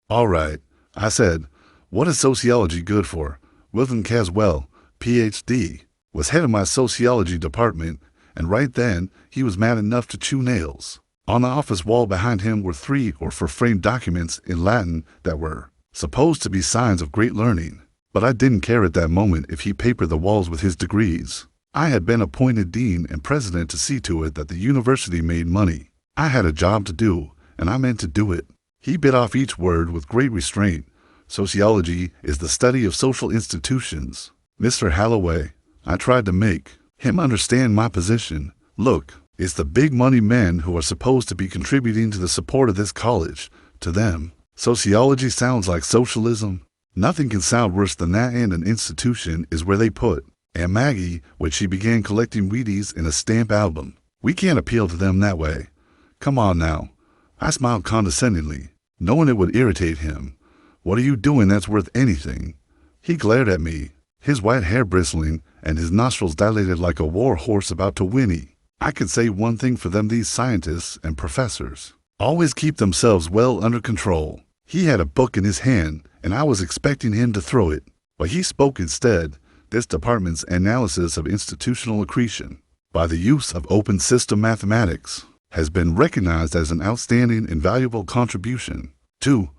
All right, I said. What is sociology good for? Wilton Caswell, Ph.D., was head of my sociology department, and right then he was mad enough to chew nails. On the office wall behind him were 3 or 4 framed documents in Latin that were supposed to be signs of great learning. But I didn't care at that moment if he papered the walls with his degrees. I had been appointed dean and president to see to it that the university made money. I had a job to do, and I meant to do it. He bit off each word with great restraint. Sociology is the study of social institutions. Mr. Holloway, I tried to make him understand my position. Look, it's the big money men who are supposed to be contributing to the support of this college. To them, sociology sounds like socialism. Nothing can sound worse than that, and an institution is where they put Aunt Maggie when she began collecting Wheaties in a stamp album. We can't appeal to them that way. Come on now. I smiled condescendingly, knowing it would irritate him. What are you doing that's worth anything? He glared at me, his white hair bristling and his nostrils dilated like a war horse about to whinny. I could say one thing for them: these scientists and professors always keep themselves well under control. He had a book in his hand, and I was expecting him to throw it. But he spoke instead. This department's analysis of institutional accretion by the use of open system mathematics has been recognized as an outstanding and valuable contribution. Too,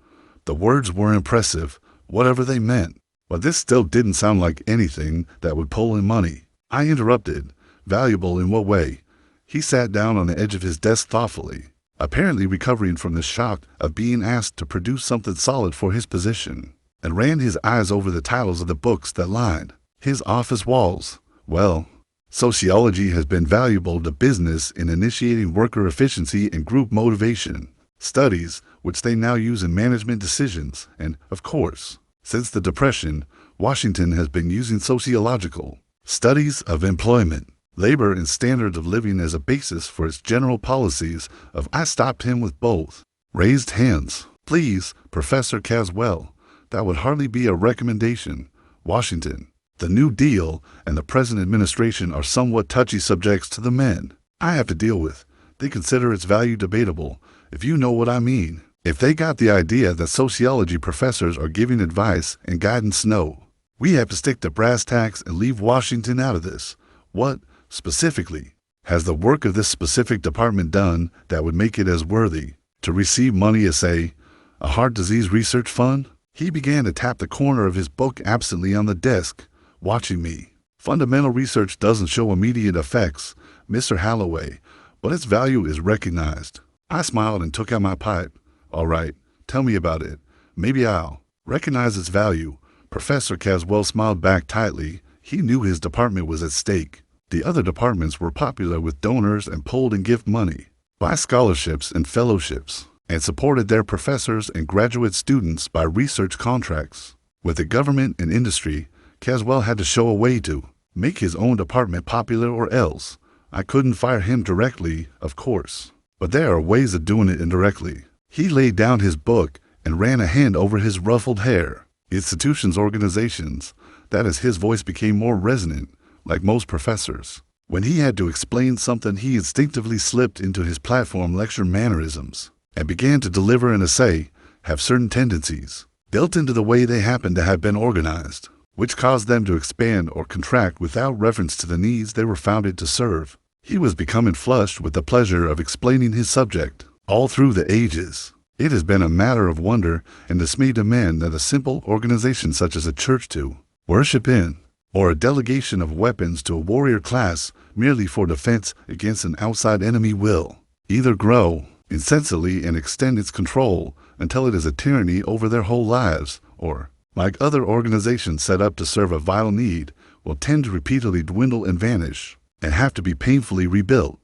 the words were impressive, whatever they meant, but this still didn't sound like anything that would pull in money. I interrupted. Valuable in what way? He sat down on the edge of his desk thoughtfully, apparently recovering from the shock of being asked to produce something solid for his position, and ran his eyes over the titles of the books that lined his office walls. Well, sociology has been valuable to business in initiating worker efficiency and group motivation, studies which they now use in management decisions, and, of course, since the Depression, Washington has been using sociological studies of employment, labor, and standard of living as a basis for its general policies of. I stopped him with both raised hands. Please, Professor Caswell, that would hardly be a recommendation. Washington, the New Deal, and the present administration are somewhat touchy subjects to the men I have to deal with. They consider its value debatable, if you know what I mean. If they got the idea that sociology professors are giving advice and guidance, no. We have to stick to brass tacks and leave Washington out of this. What, specifically, has the work of this specific department done that would make it as worthy to receive money as, say, a heart disease research fund? He began to tap the corner of his book absently on the desk, watching me. Fundamental research doesn't show immediate effects, Mr. Holloway, but its value is recognized. I smiled and took out my pipe. All right, tell me about it. Maybe I'll recognize its value. Professor Caswell smiled back tightly. He knew his department was at stake. The other departments were popular with donors and pulled in gift money, by scholarships and fellowships, and supported their professors and graduate students by research contracts. With the government and industry, Caswell had to show a way to make his own department popular, or else I couldn't fire him directly, of course. But there are ways of doing it indirectly. He laid down his book and ran a hand over his ruffled hair. Institutions, organizations, that is, his voice became more resonant, like most professors. When he had to explain something, he instinctively slipped into his platform lecture mannerisms and began to deliver an essay, have certain tendencies built into the way they happen to have been organized, which caused them to expand or contract without reference to the needs they were founded to serve. He was becoming flushed with the pleasure of explaining his subject. All through the ages, it has been a matter of wonder and dismay to men that a simple organization such as a church to worship in, or a delegation of weapons to a warrior class merely for defense against an outside enemy, will either grow insensibly and extend its control until it is a tyranny over their whole lives, or, like other organizations set up to serve a vital need, will tend to repeatedly dwindle and vanish, and have to be painfully rebuilt.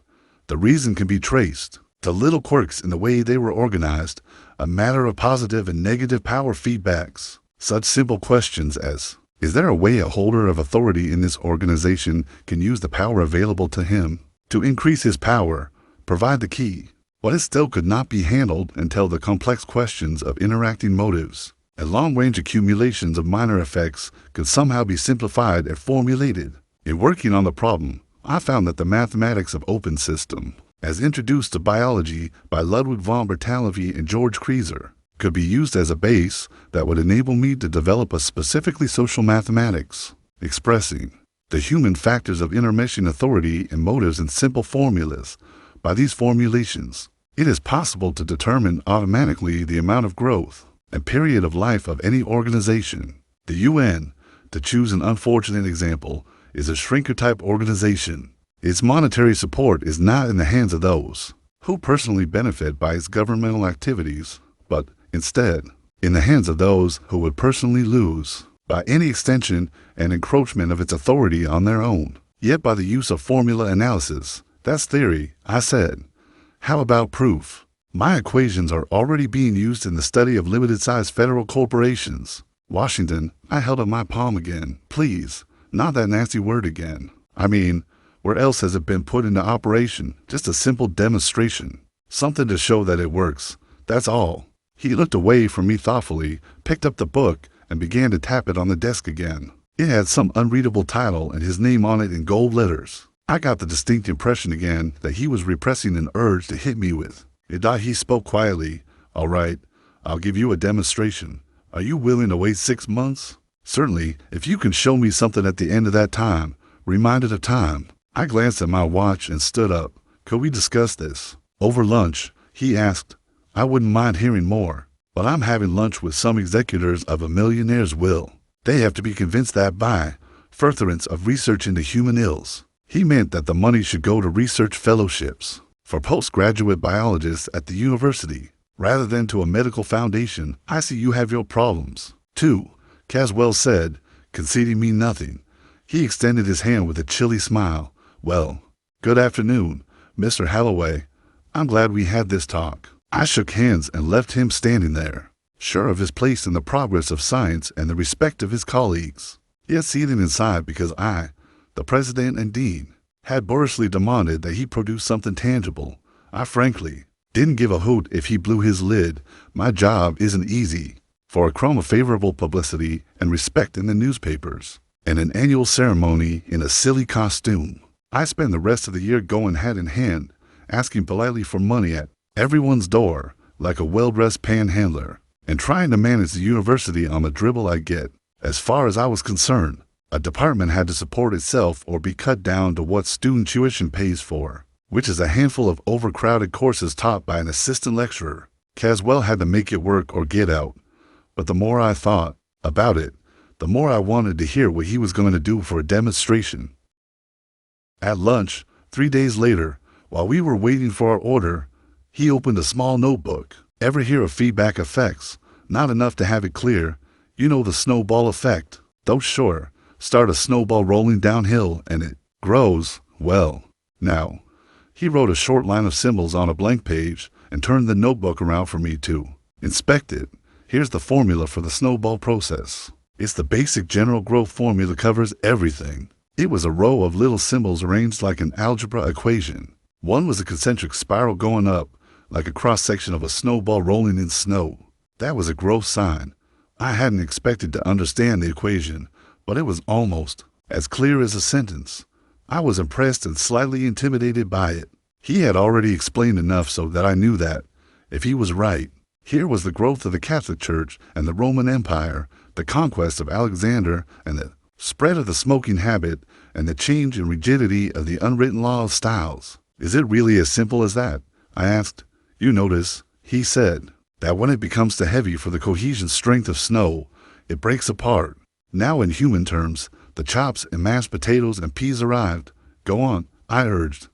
The reason can be traced to little quirks in the way they were organized, a matter of positive and negative power feedbacks. Such simple questions as, is there a way a holder of authority in this organization can use the power available to him to increase his power, provide the key? But it still could not be handled until the complex questions of interacting motives and long-range accumulations of minor effects could somehow be simplified and formulated. In working on the problem, I found that the mathematics of open system, as introduced to biology by Ludwig von Bertalanffy and George Kreiser, could be used as a base that would enable me to develop a specifically social mathematics, expressing the human factors of intermeshing authority and motives in simple formulas. By these formulations, it is possible to determine automatically the amount of growth and period of life of any organization. The UN, to choose an unfortunate example, is a shrinker-type organization. Its monetary support is not in the hands of those who personally benefit by its governmental activities, but instead in the hands of those who would personally lose by any extension and encroachment of its authority on their own. Yet by the use of formula analysis, that's theory, I said. How about proof? My equations are already being used in the study of limited-sized federal corporations. Washington, I held up my palm again. Please, not that nasty word again. I mean, where else has it been put into operation? Just a simple demonstration. Something to show that it works. That's all. He looked away from me thoughtfully, picked up the book, and began to tap it on the desk again. It had some unreadable title and his name on it in gold letters. I got the distinct impression again that he was repressing an urge to hit me with. He spoke quietly. All right, I'll give you a demonstration. Are you willing to wait 6 months? Certainly, if you can show me something at the end of that time. Reminded of time. I glanced at my watch and stood up. Could we discuss this? Over lunch, he asked. I wouldn't mind hearing more, but I'm having lunch with some executors of a millionaire's will. They have to be convinced that by furtherance of research into human ills, he meant that the money should go to research fellowships for postgraduate biologists at the university, rather than to a medical foundation. I see you have your problems, too, Caswell said, conceding me nothing. He extended his hand with a chilly smile. Well, good afternoon, Mr. Halloway. I'm glad we had this talk. I shook hands and left him standing there, sure of his place in the progress of science and the respect of his colleagues, yet seething inside because I, the president and dean, had boorishly demanded that he produce something tangible. I frankly didn't give a hoot if he blew his lid. My job isn't easy. For a crumb of favorable publicity and respect in the newspapers, and an annual ceremony in a silly costume, I spend the rest of the year going hand in hand, asking politely for money at everyone's door, like a well-dressed panhandler, and trying to manage the university on the dribble I get. As far as I was concerned, a department had to support itself or be cut down to what student tuition pays for, which is a handful of overcrowded courses taught by an assistant lecturer. Caswell had to make it work or get out. But the more I thought about it, the more I wanted to hear what he was going to do for a demonstration. At lunch, 3 days later, while we were waiting for our order, he opened a small notebook. Ever hear of feedback effects? Not enough to have it clear. You know the snowball effect. Though sure, start a snowball rolling downhill and it grows. Well, now, he wrote a short line of symbols on a blank page and turned the notebook around for me to inspect it. Here's the formula for the snowball process. It's the basic general growth formula, covers everything. It was a row of little symbols arranged like an algebra equation. One was a concentric spiral going up, like a cross-section of a snowball rolling in snow. That was a growth sign. I hadn't expected to understand the equation, but it was almost as clear as a sentence. I was impressed and slightly intimidated by it. He had already explained enough so that I knew that, if he was right, here was the growth of the Catholic Church and the Roman Empire, the conquest of Alexander and the spread of the smoking habit, and the change in rigidity of the unwritten law of styles. Is it really as simple as that? I asked. You notice, he said, that when it becomes too heavy for the cohesion strength of snow, it breaks apart. Now in human terms, the chops and mashed potatoes and peas arrived. Go on, I urged.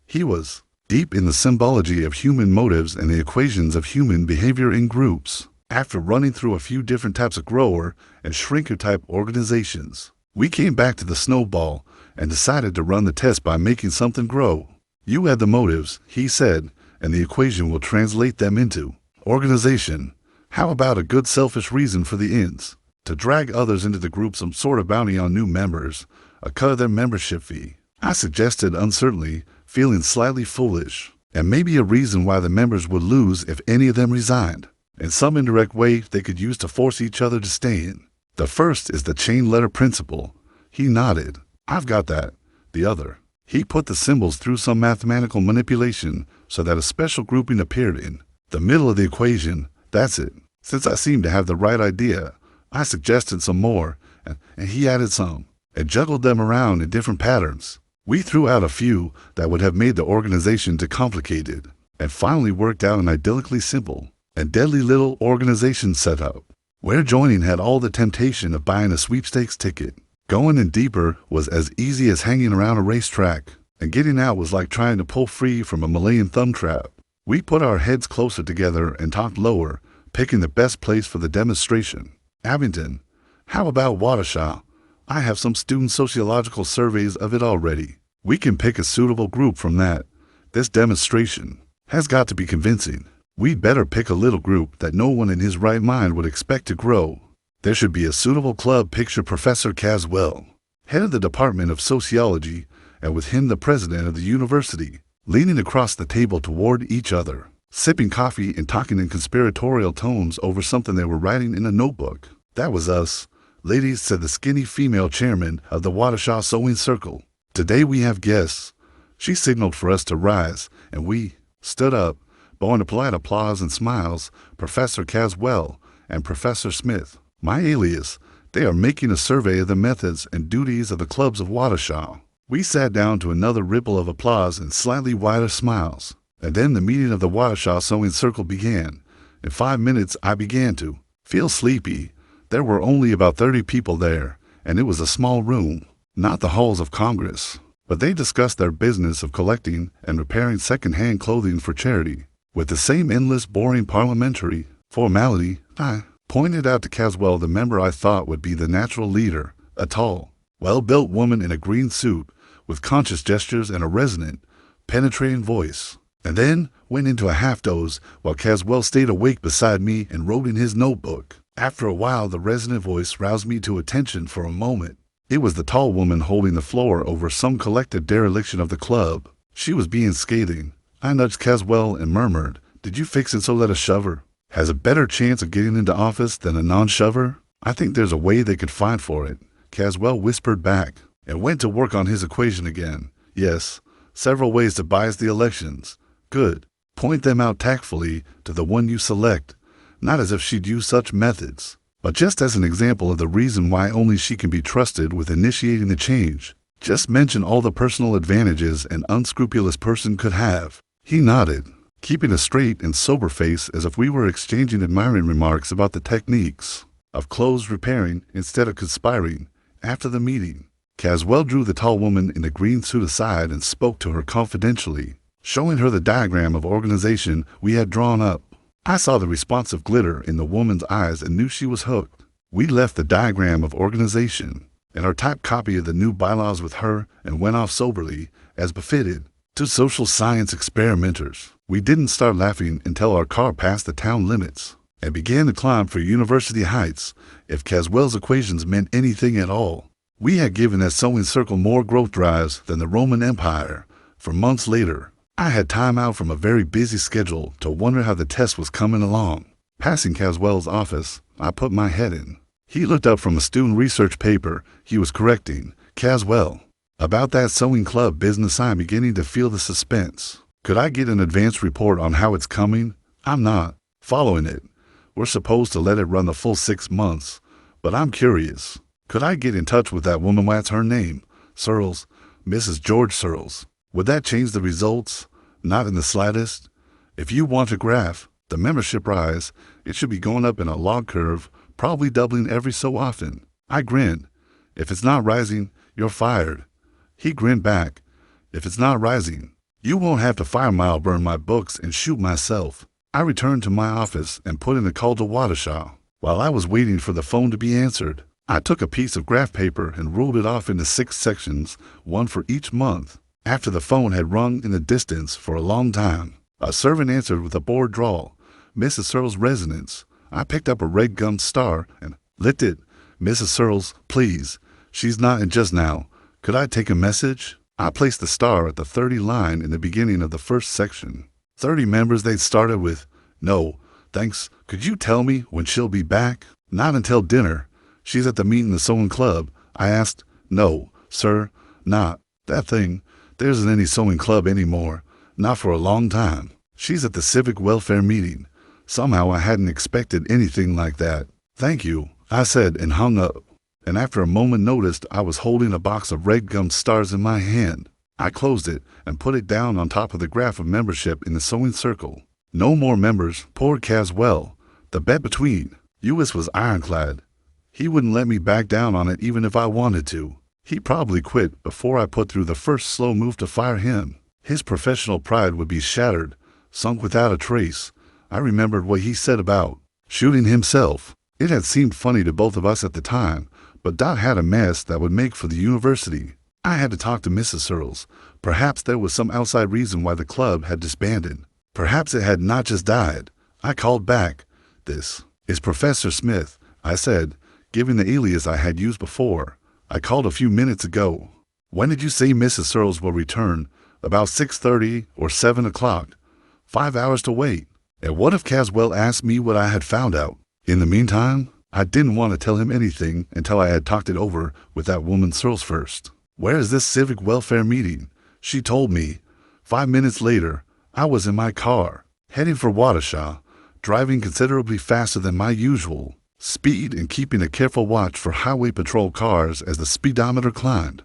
He was deep in the symbology of human motives and the equations of human behavior in groups. After running through a few different types of grower and shrinker-type organizations, we came back to the snowball and decided to run the test by making something grow. You add the motives, he said, and the equation will translate them into organization. How about a good selfish reason for the ends? To drag others into the group, some sort of bounty on new members, a cut of their membership fee. I suggested uncertainly, feeling slightly foolish, and maybe a reason why the members would lose if any of them resigned, in some indirect way they could use to force each other to stay in. The first is the chain letter principle. He nodded. I've got that. The other. He put the symbols through some mathematical manipulation so that a special grouping appeared in the middle of the equation. That's it. Since I seemed to have the right idea, I suggested some more, and he added some, and juggled them around in different patterns. We threw out a few that would have made the organization too complicated, and finally worked out an idyllically simple and deadly little organization setup, where joining had all the temptation of buying a sweepstakes ticket. Going in deeper was as easy as hanging around a racetrack, and getting out was like trying to pull free from a Malayan thumb trap. We put our heads closer together and talked lower, picking the best place for the demonstration. Abington, how about Waukesha? I have some student sociological surveys of it already. We can pick a suitable group from that. This demonstration has got to be convincing. We'd better pick a little group that no one in his right mind would expect to grow. There should be a suitable club. Picture Professor Caswell, head of the Department of Sociology, and with him the president of the university, leaning across the table toward each other, sipping coffee and talking in conspiratorial tones over something they were writing in a notebook. That was us. Ladies, said the skinny female chairman of the Waukesha Sewing Circle. Today we have guests. She signaled for us to rise, and we stood up, bowing to polite applause and smiles. Professor Caswell and Professor Smith, my alias, they are making a survey of the methods and duties of the clubs of Waukesha. We sat down to another ripple of applause and slightly wider smiles, and then the meeting of the Waukesha Sewing Circle began. In 5 minutes I began to feel sleepy. There were only about 30 people there, and it was a small room, not the halls of Congress. But they discussed their business of collecting and repairing second-hand clothing for charity. With the same endless, boring parliamentary formality, I pointed out to Caswell the member I thought would be the natural leader, a tall, well-built woman in a green suit, with conscious gestures and a resonant, penetrating voice, and then went into a half-doze while Caswell stayed awake beside me and wrote in his notebook. After a while, the resonant voice roused me to attention for a moment. It was the tall woman holding the floor over some collective dereliction of the club. She was being scathing. I nudged Caswell and murmured, "Did you fix it so that a shover has a better chance of getting into office than a non-shover?" "I think there's a way they could find for it," Caswell whispered back, and went to work on his equation again. "Yes, several ways to bias the elections. Good. Point them out tactfully to the one you select. Not as if she'd use such methods, but just as an example of the reason why only she can be trusted with initiating the change. Just mention all the personal advantages an unscrupulous person could have." He nodded, keeping a straight and sober face as if we were exchanging admiring remarks about the techniques of clothes repairing instead of conspiring. After the meeting, Caswell drew the tall woman in the green suit aside and spoke to her confidentially, showing her the diagram of organization we had drawn up. I saw the responsive glitter in the woman's eyes and knew she was hooked. We left the diagram of organization and our typed copy of the new bylaws with her and went off soberly, as befitted, to social science experimenters. We didn't start laughing until our car passed the town limits and began to climb for University Heights, if Caswell's equations meant anything at all. We had given that sewing circle more growth drives than the Roman Empire. For months later, I had time out from a very busy schedule to wonder how the test was coming along. Passing Caswell's office, I put my head in. He looked up from a student research paper he was correcting. "Caswell, about that sewing club business, I'm beginning to feel the suspense. Could I get an advance report on how it's coming? I'm not following it. We're supposed to let it run the full 6 months, but I'm curious. Could I get in touch with that woman? What's her name? Searles, Mrs. George Searles. Would that change the results? Not in the slightest. If you want a graph, the membership rise, it should be going up in a log curve, probably doubling every so often." I grinned. "If it's not rising, you're fired." He grinned back. "If it's not rising, you won't have to fire me. I'll burn my books and shoot myself." I returned to my office and put in a call to Waukesha. While I was waiting for the phone to be answered, I took a piece of graph paper and ruled it off into 6 sections, one for each month. After the phone had rung in the distance for a long time, a servant answered with a bored drawl. "Mrs. Searles' residence." I picked up a red gummed star and lit it. "Mrs. Searles, please. She's not in just now. Could I take a message?" I placed the star at the 30 line in the beginning of the first section. 30 members they'd started with. "No, thanks. Could you tell me when she'll be back?" "Not until dinner. She's at the meeting the sewing club." I asked. "No, sir, not that thing. There isn't any sewing club anymore. Not for a long time. She's at the civic welfare meeting. Somehow I hadn't expected anything like that. "Thank you," I said and hung up. And after a moment noticed I was holding a box of red gum stars in my hand. I closed it and put it down on top of the graph of membership in the sewing circle. No more members, poor Caswell. The bet between us was ironclad. He wouldn't let me back down on it even if I wanted to. He'd probably quit before I put through the first slow move to fire him. His professional pride would be shattered, sunk without a trace. I remembered what he said about shooting himself. It had seemed funny to both of us at the time, but Dot had a mess that would make for the university. I had to talk to Mrs. Searles. Perhaps there was some outside reason why the club had disbanded. Perhaps it had not just died. I called back. "This is Professor Smith," I said, giving the alias I had used before. "I called a few minutes ago. When did you say Mrs. Searles will return?" "About 6:30 or 7 o'clock. 5 hours to wait." And what if Caswell asked me what I had found out? In the meantime, I didn't want to tell him anything until I had talked it over with that woman Searles first. "Where is this civic welfare meeting?" She told me. 5 minutes later, I was in my car, heading for Waukesha, driving considerably faster than my usual speed and keeping a careful watch for highway patrol cars as the speedometer climbed.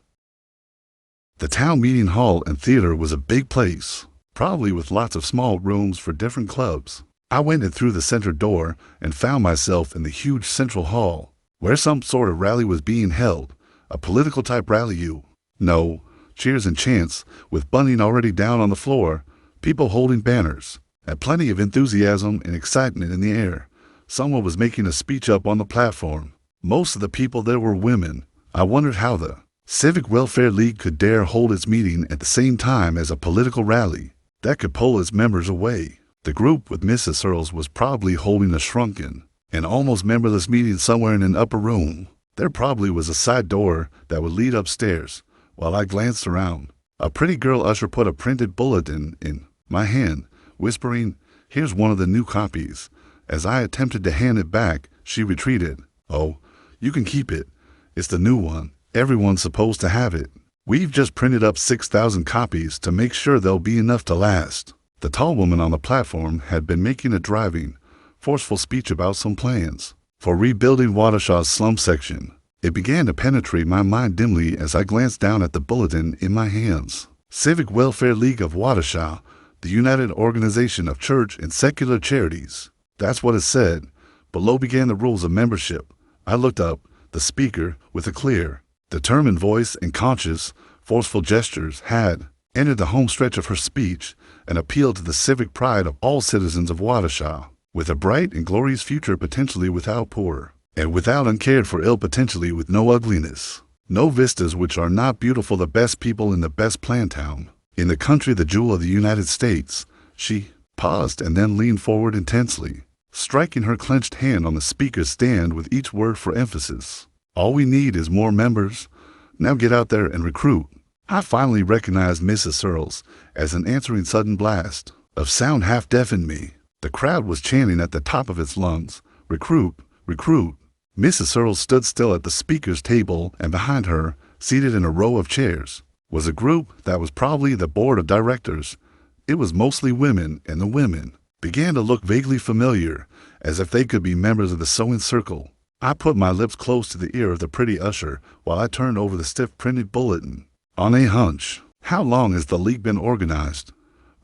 The town meeting hall and theater was a big place, probably with lots of small rooms for different clubs. I went in through the center door and found myself in the huge central hall, where some sort of rally was being held, a political-type rally No, cheers and chants, with bunting already down on the floor, people holding banners, and plenty of enthusiasm and excitement in the air. Someone was making a speech up on the platform. Most of the people there were women. I wondered how the Civic Welfare League could dare hold its meeting at the same time as a political rally that could pull its members away. The group with Mrs. Searles was probably holding a shrunken and almost memberless meeting somewhere in an upper room. There probably was a side door that would lead upstairs. While I glanced around, a pretty girl usher put a printed bulletin in my hand, whispering, "Here's one of the new copies." As I attempted to hand it back, she retreated. "Oh, you can keep it. It's the new one. Everyone's supposed to have it. We've just printed up 6,000 copies to make sure there'll be enough to last." The tall woman on the platform had been making a driving, forceful speech about some plans for rebuilding Waukesha's slum section. It began to penetrate my mind dimly as I glanced down at the bulletin in my hands. Civic Welfare League of Waukesha, the United Organization of Church and Secular Charities. That's what it said. Below began the rules of membership. I looked up. The speaker, with a clear, determined voice and conscious, forceful gestures, had entered the home stretch of her speech and appealed to the civic pride of all citizens of Waukesha, with a bright and glorious future potentially without poor, and without uncared for ill potentially with no ugliness, no vistas which are not beautiful, the best people in the best plan town, in the country, the jewel of the United States. She paused and then leaned forward intensely, striking her clenched hand on the speaker's stand with each word for emphasis. "All we need is more members. Now get out there and recruit." I finally recognized Mrs. Searles as an answering sudden blast of sound half deafened me. The crowd was chanting at the top of its lungs, "Recruit, recruit." Mrs. Searles stood still at the speaker's table, and behind her, seated in a row of chairs, was a group that was probably the board of directors. It was mostly women, and the women began to look vaguely familiar, as if they could be members of the sewing circle. I put my lips close to the ear of the pretty usher while I turned over the stiff printed bulletin. On a hunch. "How long has the league been organized?"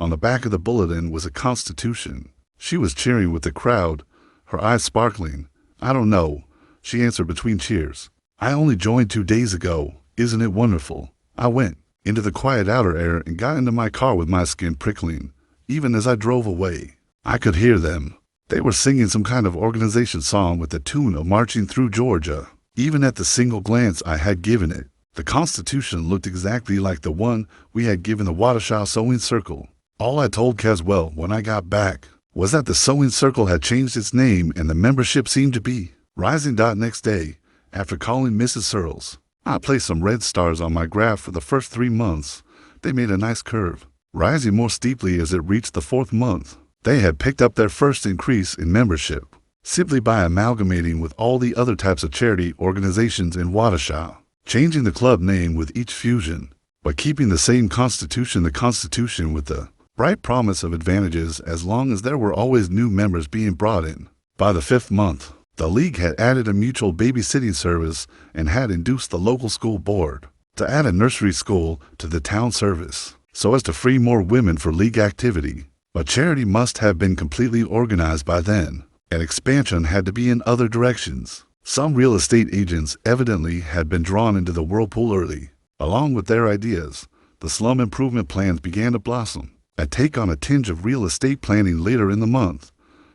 On the back of the bulletin was a constitution. She was cheering with the crowd, her eyes sparkling. "I don't know," she answered between cheers. "I only joined 2 days ago. Isn't it wonderful?" I went into the quiet outer air and got into my car with my skin prickling. Even as I drove away, I could hear them. They were singing some kind of organization song with the tune of Marching Through Georgia. Even at the single glance I had given it, the Constitution looked exactly like the one we had given the Waukesha Sewing Circle. All I told Caswell when I got back was that the Sewing Circle had changed its name and the membership seemed to be rising. Next day, after calling Mrs. Searles, I placed some red stars on my graph for the first 3 months. They made a nice curve, rising more steeply as it reached the 4th month. They had picked up their first increase in membership simply by amalgamating with all the other types of charity organizations in Waukesha, changing the club name with each fusion, but keeping the same constitution, the constitution with the bright promise of advantages as long as there were always new members being brought in. By the 5th month, the league had added a mutual babysitting service and had induced the local school board to add a nursery school to the town service so as to free more women for league activity. But charity must have been completely organized by then, and expansion had to be in other directions. Some real estate agents evidently had been drawn into the whirlpool early. Along with their ideas, the slum improvement plans began to blossom and take on a tinge of real estate planning later in the month.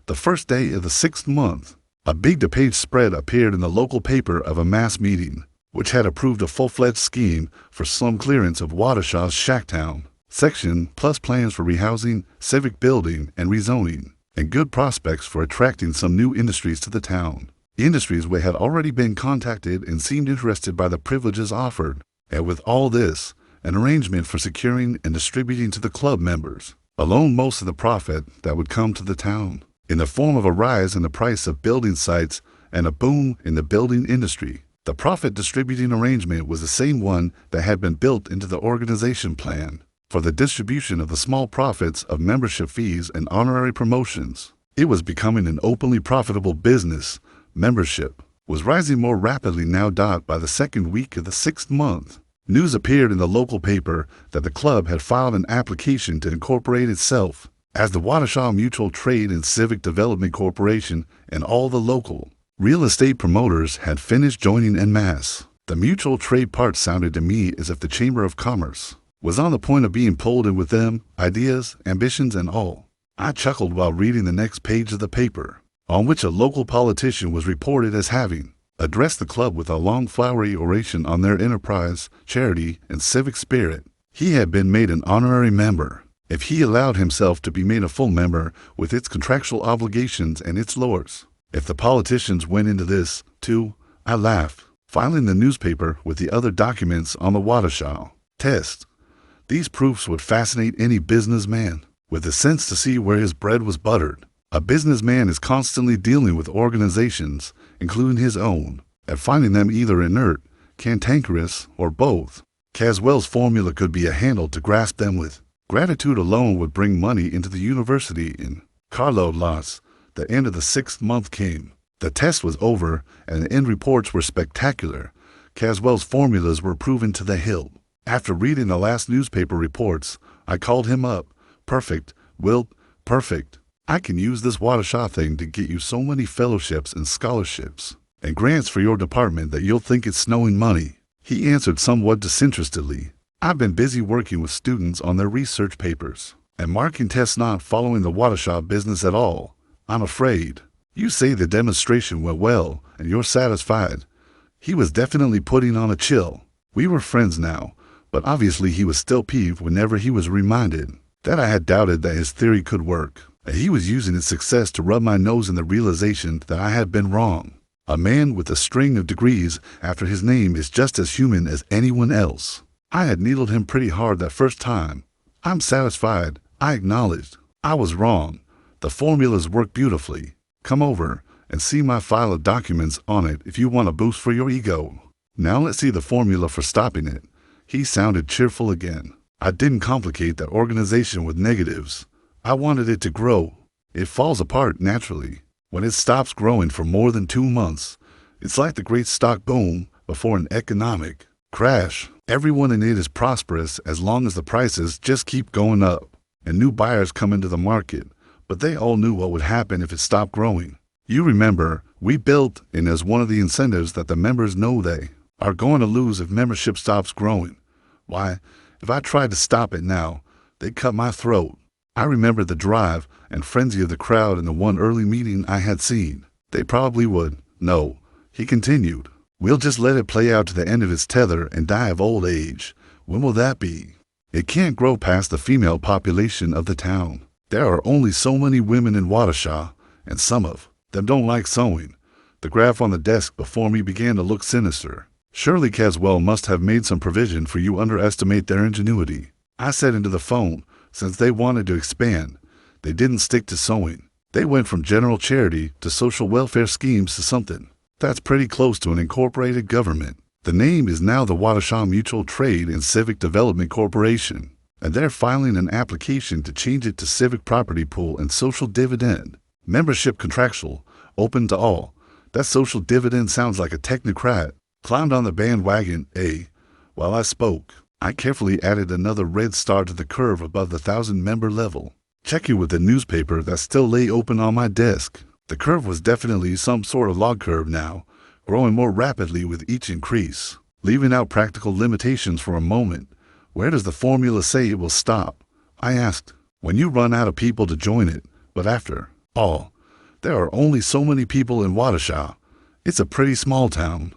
The first day of the 6th month, a big two-page spread appeared in the local paper of a mass meeting, which had approved a full-fledged scheme for slum clearance of Waukesha's Shacktown section, plus plans for rehousing, civic building, and rezoning, and good prospects for attracting some new industries to the town. Industries which had already been contacted and seemed interested by the privileges offered, and with all this, an arrangement for securing and distributing to the club members alone most of the profit that would come to the town, in the form of a rise in the price of building sites and a boom in the building industry. The profit distributing arrangement was the same one that had been built into the organization plan for the distribution of the small profits of membership fees and honorary promotions. It was becoming an openly profitable business. Membership was rising more rapidly now. By the 2nd week of the 6th month, news appeared in the local paper that the club had filed an application to incorporate itself as the Waukesha Mutual Trade and Civic Development Corporation, and all the local real estate promoters had finished joining en masse. The mutual trade part sounded to me as if the Chamber of Commerce was on the point of being pulled in with them, ideas, ambitions, and all. I chuckled while reading the next page of the paper, on which a local politician was reported as having addressed the club with a long flowery oration on their enterprise, charity, and civic spirit. He had been made an honorary member. If he allowed himself to be made a full member with its contractual obligations and its laws. If the politicians went into this, too, I laughed, filing the newspaper with the other documents on the Waukesha test. These proofs would fascinate any businessman with the sense to see where his bread was buttered. A businessman is constantly dealing with organizations, including his own, and finding them either inert, cantankerous, or both. Caswell's formula could be a handle to grasp them with. Gratitude alone would bring money into the university in carload lots. The end of the 6th month came. The test was over, and the end reports were spectacular. Caswell's formulas were proven to the hilt. After reading the last newspaper reports, I called him up. Perfect, Wilt, perfect. I can use this Waukesha thing to get you so many fellowships and scholarships and grants for your department that you'll think it's snowing money. He answered somewhat disinterestedly. I've been busy working with students on their research papers and marking tests, not following the Waukesha business at all. I'm afraid. You say the demonstration went well and you're satisfied. He was definitely putting on a chill. We were friends now, but obviously he was still peeved whenever he was reminded that I had doubted that his theory could work. He was using its success to rub my nose in the realization that I had been wrong. A man with a string of degrees after his name is just as human as anyone else. I had needled him pretty hard that first time. I'm satisfied, I acknowledged. I was wrong. The formulas work beautifully. Come over and see my file of documents on it if you want a boost for your ego. Now let's see the formula for stopping it. He sounded cheerful again. I didn't complicate the organization with negatives. I wanted it to grow. It falls apart naturally when it stops growing for more than 2 months. It's like the great stock boom before an economic crash. Everyone in it is prosperous as long as the prices just keep going up and new buyers come into the market, but they all knew what would happen if it stopped growing. You remember, we built in as one of the incentives that the members know they are going to lose if membership stops growing. Why, if I tried to stop it now, they'd cut my throat. I remember the drive and frenzy of the crowd in the one early meeting I had seen. They probably would. No, he continued. We'll just let it play out to the end of its tether and die of old age. When will that be? It can't grow past the female population of the town. There are only so many women in Waukesha, and some of them don't like sewing. The graph on the desk before me began to look sinister. Surely Caswell must have made some provision for you underestimate their ingenuity. I said into the phone, since they wanted to expand, they didn't stick to sewing. They went from general charity to social welfare schemes to something that's pretty close to an incorporated government. The name is now the Waukesha Mutual Trade and Civic Development Corporation. and they're filing an application to change it to civic property pool and social dividend. Membership contractual, open to all. That social dividend sounds like a technocrat. Climbed on the bandwagon, eh? While I spoke, I carefully added another red star to the curve above the 1,000-member level. Checking with the newspaper that still lay open on my desk. The curve was definitely some sort of log curve now, growing more rapidly with each increase. Leaving out practical limitations for a moment, where does the formula say it will stop? I asked. When you run out of people to join it, but after all, there are only so many people in Waukesha. It's a pretty small town.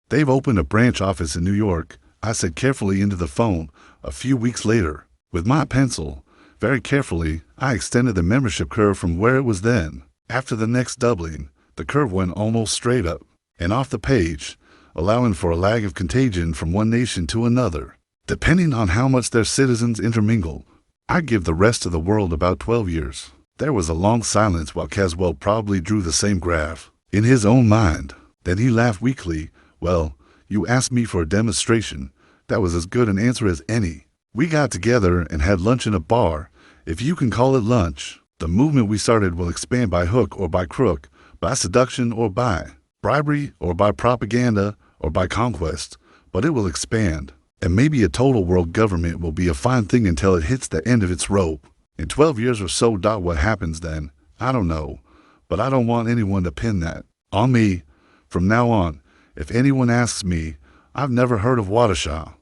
They've opened a branch office in New York, I said carefully into the phone a few weeks later. With my pencil, very carefully, I extended the membership curve from where it was then. After the next doubling, the curve went almost straight up and off the page, allowing for a lag of contagion from one nation to another. Depending on how much their citizens intermingle, I give the rest of the world about 12 years. There was a long silence while Caswell probably drew the same graph in his own mind. Then he laughed weakly. Well, you asked me for a demonstration. That was as good an answer as any. We got together and had lunch in a bar, if you can call it lunch. The movement we started will expand by hook or by crook, by seduction or by bribery or by propaganda or by conquest, but it will expand. And maybe a total world government will be a fine thing until it hits the end of its rope. In 12 years or so, what happens then? I don't know, but I don't want anyone to pin that on me. From now on, if anyone asks me, I've never heard of Waukesha.